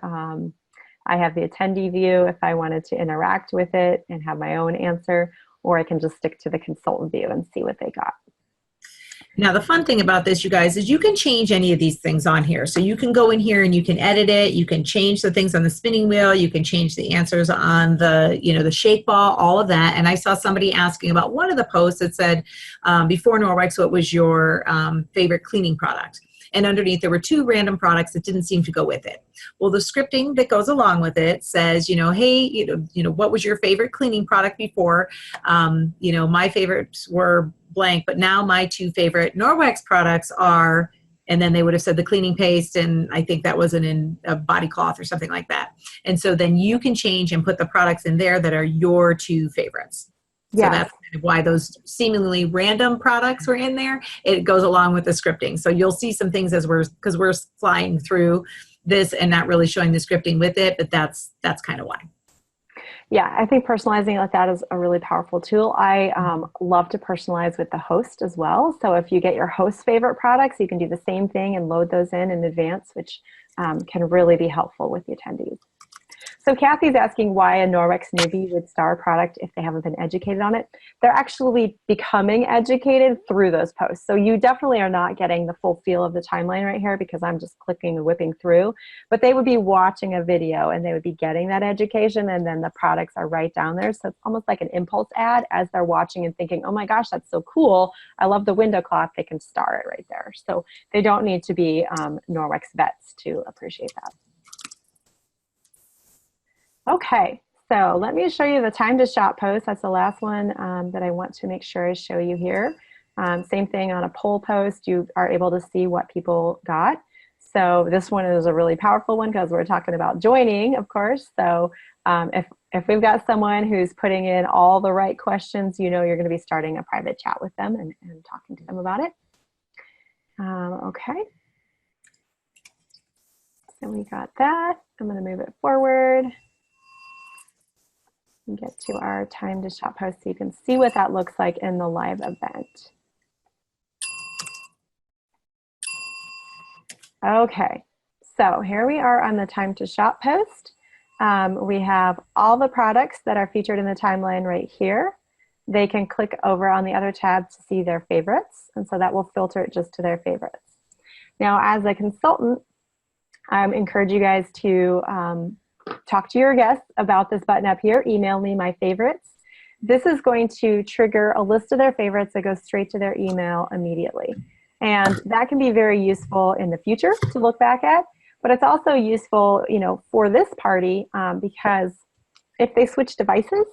I have the attendee view if I wanted to interact with it and have my own answer, or I can just stick to the consultant view and see what they got. Now, the fun thing about this, you guys, is you can change any of these things on here. So you can go in here and you can edit it. You can change the things on the spinning wheel. You can change the answers on the, you know, the shake ball, all of that. And I saw somebody asking about one of the posts that said, before Norwex, what was your favorite cleaning product? And underneath there were two random products that didn't seem to go with it. Well, the scripting that goes along with it says, you know, hey, you know, what was your favorite cleaning product before? You know, my favorites were blank, but now my two favorite Norwex products are, and then they would have said the cleaning paste, and I think that was in a body cloth or something like that. And so then you can change and put the products in there that are your two favorites. Yes. So that's kind of why those seemingly random products were in there. It goes along with the scripting. So you'll see some things as because we're flying through this and not really showing the scripting with it, but that's kind of why. Yeah, I think personalizing like that is a really powerful tool. I love to personalize with the host as well. So if you get your host's favorite products, you can do the same thing and load those in advance, which can really be helpful with the attendees. So Kathy's asking why a Norwex newbie would star a product if they haven't been educated on it. They're actually becoming educated through those posts. So you definitely are not getting the full feel of the timeline right here because I'm just clicking and whipping through. But they would be watching a video and they would be getting that education, and then the products are right down there. So it's almost like an impulse ad as they're watching and thinking, oh my gosh, that's so cool. I love the window cloth. They can star it right there. So they don't need to be Norwex vets to appreciate that. Okay, so let me show you the time to shop post. That's the last one that I want to make sure I show you here. Same thing on a poll post, you are able to see what people got. So this one is a really powerful one because we're talking about joining, of course. So if we've got someone who's putting in all the right questions, you know you're going to be starting a private chat with them and talking to them about it. Okay. So we got that. I'm going to move it forward and get to our time to shop post so you can see what that looks like in the live event. Okay, so here we are on the time to shop post. We have all the products that are featured in the timeline right here. They can click over on the other tab to see their favorites, and so that will filter it just to their favorites. Now, as a consultant, I encourage you guys to talk to your guests about this button up here. Email me my favorites. This is going to trigger a list of their favorites that goes straight to their email immediately. And that can be very useful in the future to look back at, but it's also useful, you know, for this party because if they switch devices,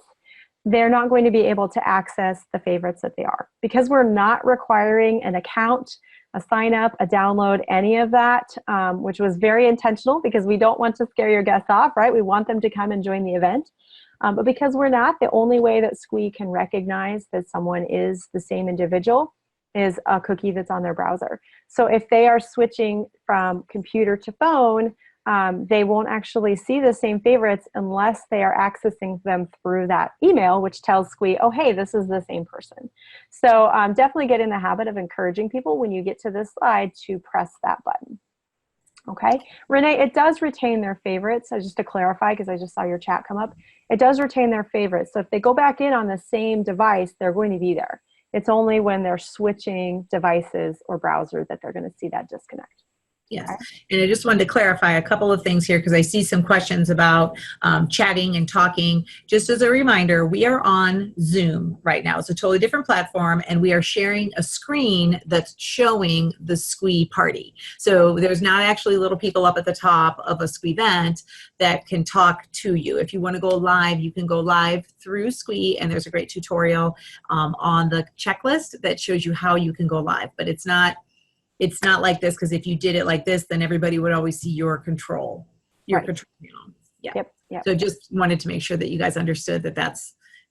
they're not going to be able to access the favorites that they are. Because we're not requiring an account, a sign up, a download, any of that, which was very intentional because we don't want to scare your guests off, right? We want them to come and join the event. But because we're not, the only way that Sqweee can recognize that someone is the same individual is a cookie that's on their browser. So if they are switching from computer to phone, they won't actually see the same favorites unless they are accessing them through that email, which tells Sqweee, oh, hey, this is the same person. So definitely get in the habit of encouraging people when you get to this slide to press that button. Okay, Renee, it does retain their favorites. So just to clarify, because I just saw your chat come up, it does retain their favorites. So if they go back in on the same device, they're going to be there. It's only when they're switching devices or browser that they're going to see that disconnect. Yes, and I just wanted to clarify a couple of things here because I see some questions about chatting and talking. Just as a reminder, we are on Zoom right now. It's a totally different platform, and we are sharing a screen that's showing the Sqwee party. So there's not actually little people up at the top of a Sqwee event that can talk to you. If you want to go live, you can go live through Sqwee, and there's a great tutorial on the checklist that shows you how you can go live, but it's not like this, because if you did it like this, then everybody would always see your control panel. Yeah. Yep. So just wanted to make sure that you guys understood that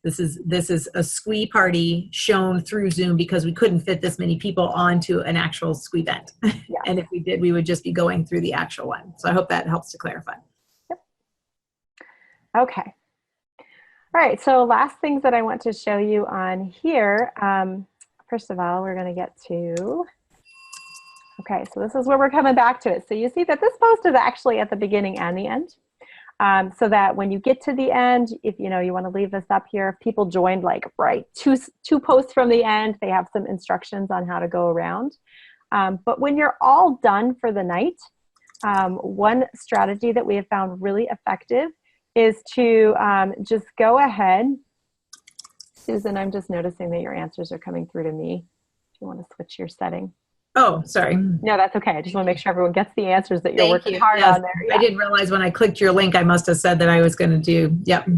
this is a Sqwee party shown through Zoom because we couldn't fit this many people onto an actual Sqwee event. Yeah. And if we did, we would just be going through the actual one. So I hope that helps to clarify. Yep. Okay. All right. So last things that I want to show you on here. First of all, we're going to get to. Okay, so this is where we're coming back to it. So you see that this post is actually at the beginning and the end. So that when you get to the end, if you want to leave this up here, if people joined like two posts from the end, they have some instructions on how to go around. But when you're all done for the night, one strategy that we have found really effective is to just go ahead. Susan, I'm just noticing that your answers are coming through to me. If you want to switch your setting. Oh, sorry. No, that's okay. I just want to make sure everyone gets the answers that you're working hard on there. Yeah. I didn't realize when I clicked your link, I must have said that I was going to do. Yep.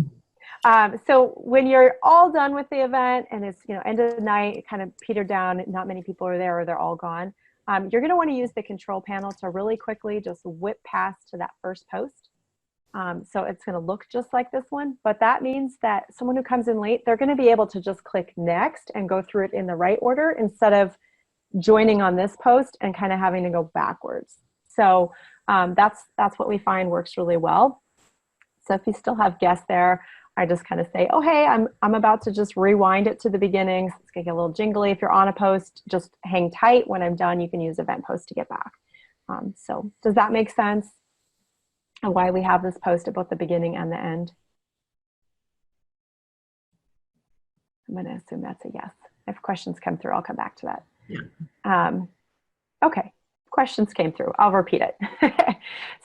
So when you're all done with the event and it's end of the night, it kind of petered down, not many people are there or they're all gone, you're going to want to use the control panel to really quickly just whip past to that first post. So it's going to look just like this one, but that means that someone who comes in late, they're going to be able to just click next and go through it in the right order instead of joining on this post and kind of having to go backwards. So that's what we find works really well. So if you still have guests there, I just kind of say, oh, hey, I'm about to just rewind it to the beginning. So it's going to get a little jingly. If you're on a post, just hang tight. When I'm done, you can use event post to get back. So does that make sense? And why we have this post at both the beginning and the end? I'm going to assume that's a yes. If questions come through, I'll come back to that. Yeah. Okay, questions came through. I'll repeat it.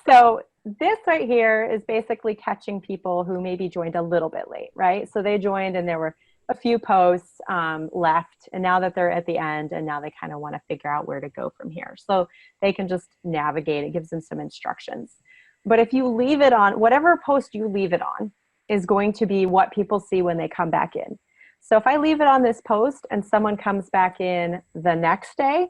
So this right here is basically catching people who maybe joined a little bit late, right? So they joined and there were a few posts left, and now that they're at the end and now they kind of want to figure out where to go from here. So they can just navigate. It gives them some instructions. But if you leave it on, whatever post you leave it on is going to be what people see when they come back in. So if I leave it on this post and someone comes back in the next day,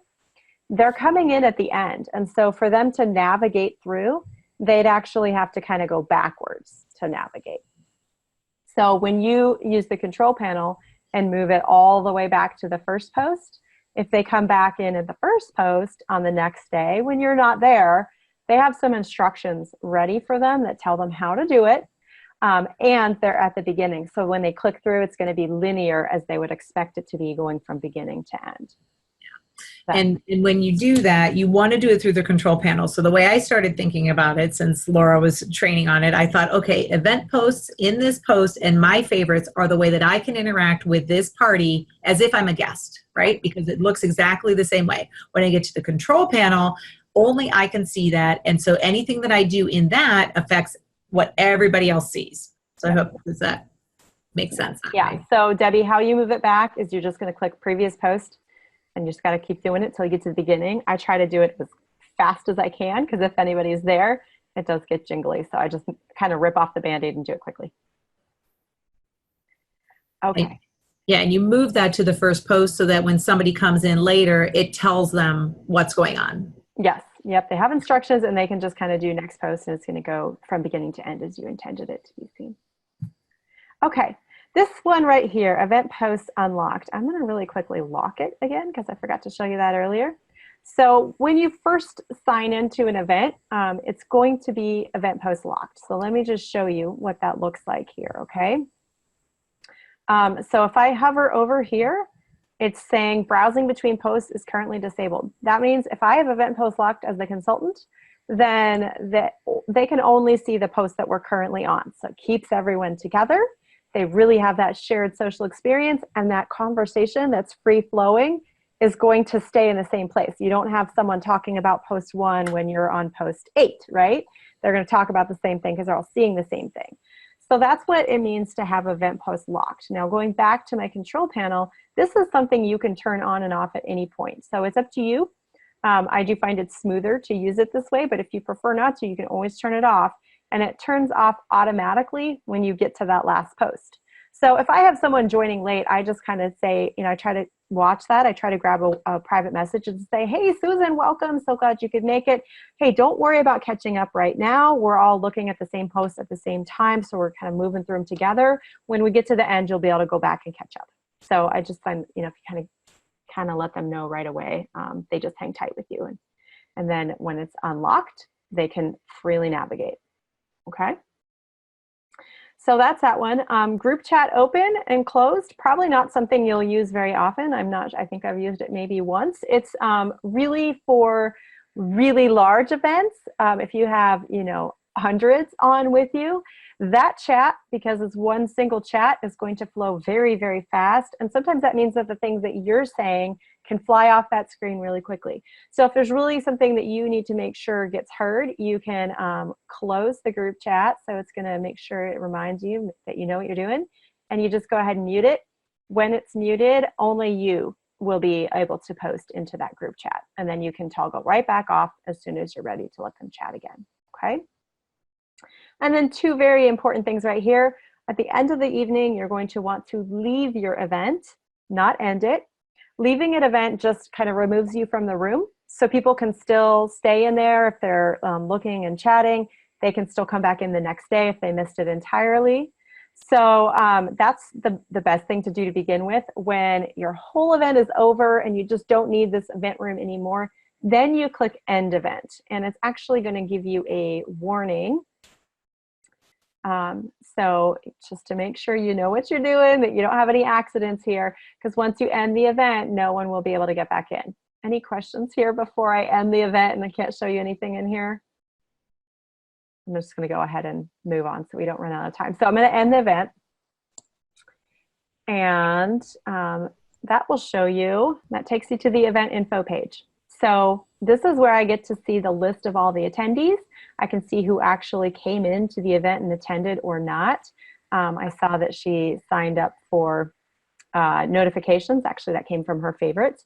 they're coming in at the end. And so for them to navigate through, they'd actually have to kind of go backwards to navigate. So when you use the control panel and move it all the way back to the first post, if they come back in at the first post on the next day, when you're not there, they have some instructions ready for them that tell them how to do it. And they're at the beginning. So when they click through, it's going to be linear as they would expect it to be going from beginning to end. And when you do that, you want to do it through the control panel. So the way I started thinking about it, since Laura was training on it, I thought, okay, event posts in this post and my favorites are the way that I can interact with this party as if I'm a guest, right? Because it looks exactly the same way. When I get to the control panel, only I can see that. And so anything that I do in that affects what everybody else sees. So I hope that makes sense. Yeah. So Debbie, how you move it back is you're just going to click previous post and you just got to keep doing it till you get to the beginning. I try to do it as fast as I can because if anybody's there, it does get jingly. So I just kind of rip off the Band-Aid and do it quickly. Okay. Yeah, and you move that to the first post so that when somebody comes in later, it tells them what's going on. Yes. Yep. They have instructions and they can just kind of do next post and it's going to go from beginning to end as you intended it to be seen. Okay, this one right here, event post unlocked. I'm going to really quickly lock it again because I forgot to show you that earlier. So when you first sign into an event, it's going to be event post locked. So let me just show you what that looks like here, okay? So if I hover over here, it's saying browsing between posts is currently disabled. That means if I have event post locked as the consultant, then they can only see the posts that we're currently on. So it keeps everyone together. They really have that shared social experience, and that conversation that's free flowing is going to stay in the same place. You don't have someone talking about post 1 when you're on post 8, right? They're going to talk about the same thing because they're all seeing the same thing. So that's what it means to have event post locked. Now going back to my control panel, this is something you can turn on and off at any point. So it's up to you. I do find it smoother to use it this way, but if you prefer not to, you can always turn it off. And it turns off automatically when you get to that last post. So if I have someone joining late, I just kind of say, I try to watch that. I try to grab a private message and say, hey, Susan, welcome. So glad you could make it. Hey, don't worry about catching up right now. We're all looking at the same post at the same time. So we're kind of moving through them together. When we get to the end, you'll be able to go back and catch up. So I just find, if you kind of let them know right away, they just hang tight with you. And then when it's unlocked, they can freely navigate. Okay. So that's that one. Group chat open and closed, probably not something you'll use very often. I think I've used it maybe once. It's really for really large events. If you have, hundreds on with you, that chat, because it's one single chat, is going to flow very, very fast. And sometimes that means that the things that you're saying can fly off that screen really quickly. So if there's really something that you need to make sure gets heard, you can close the group chat. So it's going to make sure it reminds you that you know what you're doing. And you just go ahead and mute it. When it's muted, only you will be able to post into that group chat. And then you can toggle right back off as soon as you're ready to let them chat again. Okay. And then two very important things right here. At the end of the evening, you're going to want to leave your event, not end it. Leaving an event just kind of removes you from the room. So people can still stay in there if they're looking and chatting. They can still come back in the next day if they missed it entirely. So that's the best thing to do to begin with. When your whole event is over and you just don't need this event room anymore, then you click End Event. And it's actually going to give you a warning. So just to make sure you know what you're doing, that you don't have any accidents here, because once you end the event, no one will be able to get back in. Any questions here before I end the event and I can't show you anything in here? I'm just going to go ahead and move on so we don't run out of time. So I'm going to end the event. And that will show you, that takes you to the event info page. So this is where I get to see the list of all the attendees. I can see who actually came into the event and attended or not. I saw that she signed up for notifications. Actually, that came from her favorites.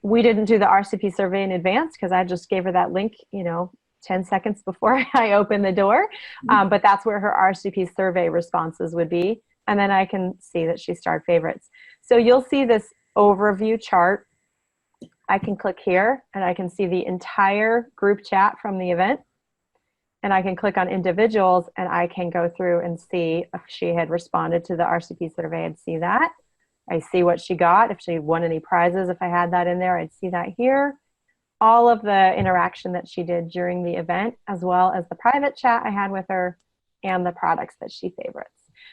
We didn't do the RCP survey in advance because I just gave her that link, 10 seconds before I opened the door. But that's where her RCP survey responses would be. And then I can see that she starred favorites. So you'll see this overview chart. I can click here and I can see the entire group chat from the event. And I can click on individuals and I can go through and see if she had responded to the RCP survey. I'd see that. I see what she got. If she won any prizes, if I had that in there, I'd see that here. All of the interaction that she did during the event, as well as the private chat I had with her and the products that she favorites.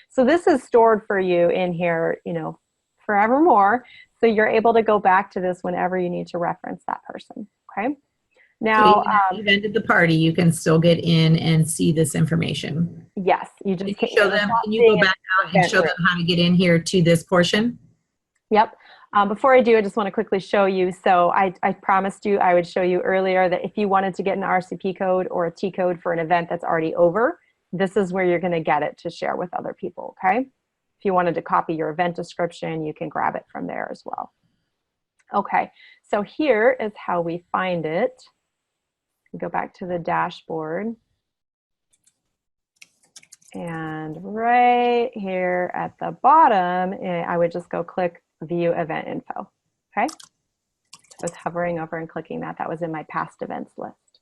So this is stored for you in here, forevermore. So you're able to go back to this whenever you need to reference that person, okay? Now, so even if you've ended the party, you can still get in and see this information. Yes, you just can you show them. Can you go back out and show them how to get in here to this portion? Yep. Before I do, I just want to quickly show you. So I promised you I would show you earlier that if you wanted to get an RCP code or a T code for an event that's already over, this is where you're going to get it to share with other people, okay? If you wanted to copy your event description, you can grab it from there as well. Okay, so here is how we find it. Go back to the dashboard. And right here at the bottom, I would just go click View Event Info, okay? I was hovering over and clicking that. That was in my past events list.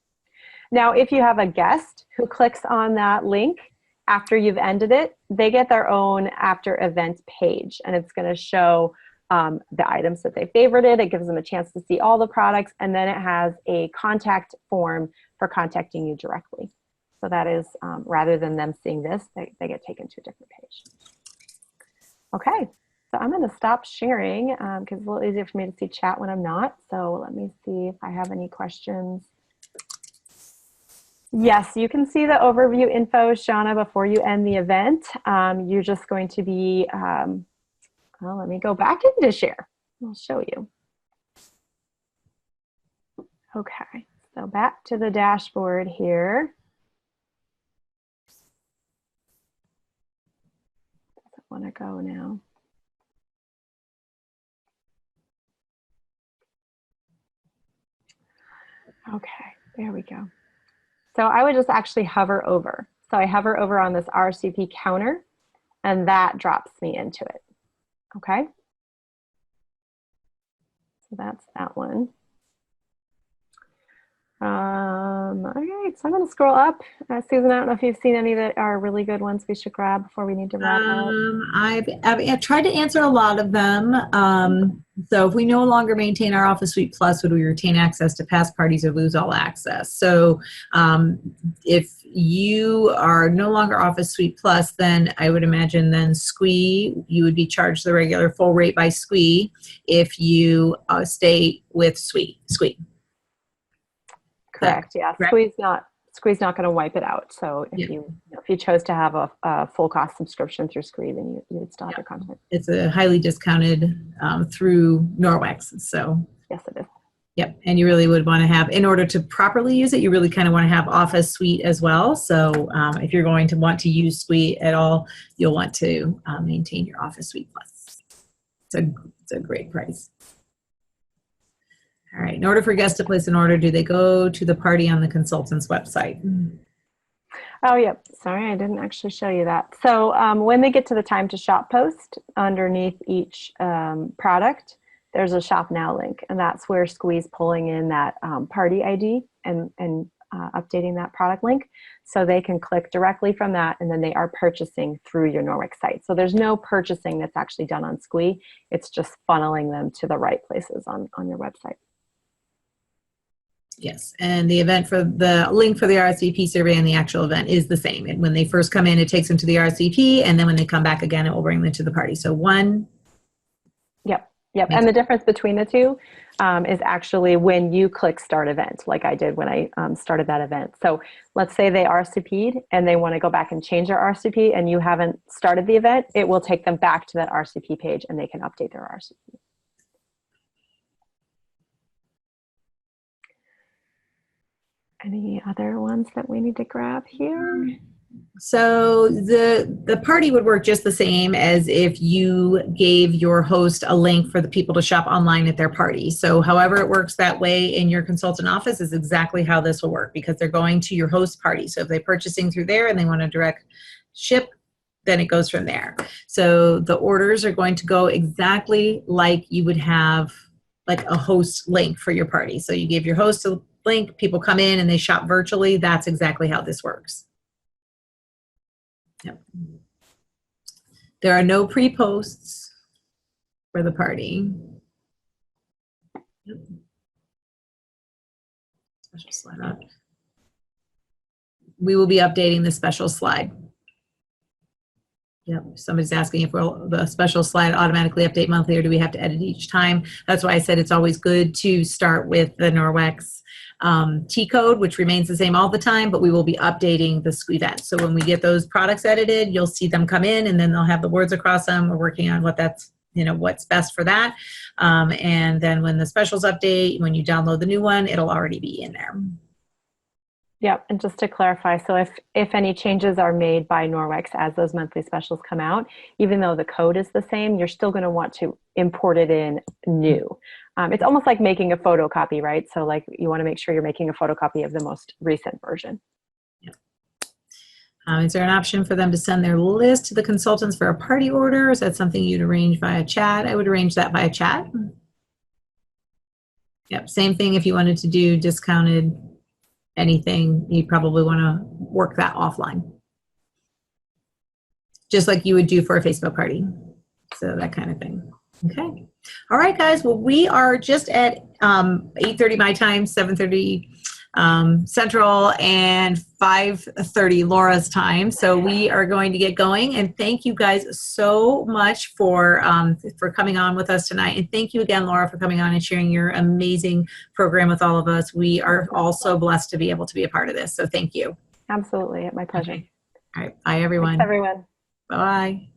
Now, if you have a guest who clicks on that link after you've ended it, they get their own after event page, and it's going to show the items that they favorited. It gives them a chance to see all the products, and then it has a contact form for contacting you directly. So that is, rather than them seeing this, they get taken to a different page. Okay, so I'm going to stop sharing because it's a little easier for me to see chat when I'm not. So let me see if I have any questions. Yes, you can see the overview info, Shauna, before you end the event. You're just going to be, well, let me go back into share. I'll show you. Okay, so back to the dashboard here. Doesn't want to go now. Okay, there we go. So I would just actually hover over. So I hover over on this RSVP counter, and that drops me into it. Okay. So that's that one. All right, so I'm going to scroll up. Susan, I don't know if you've seen any that are really good ones we should grab before we need to wrap up. I've tried to answer a lot of them. So if we no longer maintain our Office Suite Plus, would we retain access to past parties or lose all access? So if you are no longer Office Suite Plus, then I would imagine then Squee, you would be charged the regular full rate by Squee if you stay with Squee. Correct. Yeah. Squee's not going to wipe it out. So if you chose to have a full cost subscription through Squee, then you would still have your content. It's a highly discounted through Norwex. So yes, it is. Yep, and you really would want to have, in order to properly use it, you really kind of want to have Office Suite as well. So if you're going to want to use Squee at all, you'll want to maintain your Office Suite Plus. It's a great price. All right, in order for guests to place an order, do they go to the party on the consultant's website? Oh, yep. Sorry, I didn't actually show you that. So when they get to the time to shop post, underneath each product, there's a shop now link, and that's where Squee's pulling in that party ID and updating that product link. So they can click directly from that, and then they are purchasing through your Norwex site. So there's no purchasing that's actually done on Squee. It's just funneling them to the right places on your website. Yes, and the event for the link for the RSVP survey and the actual event is the same. And when they first come in, it takes them to the RSVP, and then when they come back again, it will bring them to the party. So one. Yep. And the difference between the two is actually when you click start event, like I did when I started that event. So let's say they RSVP'd and they want to go back and change their RSVP and you haven't started the event, it will take them back to that RSVP page and they can update their RSVP. Any other ones that we need to grab here? So the party would work just the same as if you gave your host a link for the people to shop online at their party. So however it works that way in your consultant office is exactly how this will work, because they're going to your host party. So if they're purchasing through there and they want to direct ship, then it goes from there. So the orders are going to go exactly like you would have like a host link for your party. So you give your host a link, people come in and they shop virtually. That's exactly how this works. Yep. There are no pre-posts for the party. Yep. Special slide up. We will be updating the special slide. Yep. Somebody's asking if the special slide automatically update monthly, or do we have to edit each time? That's why I said it's always good to start with the Norwex T-code, which remains the same all the time, but we will be updating the Sqweee event. So when we get those products edited, you'll see them come in and then they'll have the words across them. We're working on what that's, what's best for that. And then when the specials update, when you download the new one, it'll already be in there. Yep, and just to clarify, so if any changes are made by Norwex as those monthly specials come out, even though the code is the same, you're still going to want to import it in new. It's almost like making a photocopy, right? So like you want to make sure you're making a photocopy of the most recent version. Yep. Is there an option for them to send their list to the consultants for a party order? Is that something you'd arrange via chat? I would arrange that via chat. Yep, same thing if you wanted to do discounted anything, you probably want to work that offline. just like you would do for a Facebook party. So that kind of thing. Okay. All right, guys. Well, we are just at 8:30 my time, 7:30 Central, and 5:30 Laura's time. So we are going to get going. And thank you guys so much for coming on with us tonight. And thank you again, Laura, for coming on and sharing your amazing program with all of us. We are all so blessed to be able to be a part of this. So thank you. Absolutely. My pleasure. Okay. All right. Bye, everyone. Thanks, everyone. Bye.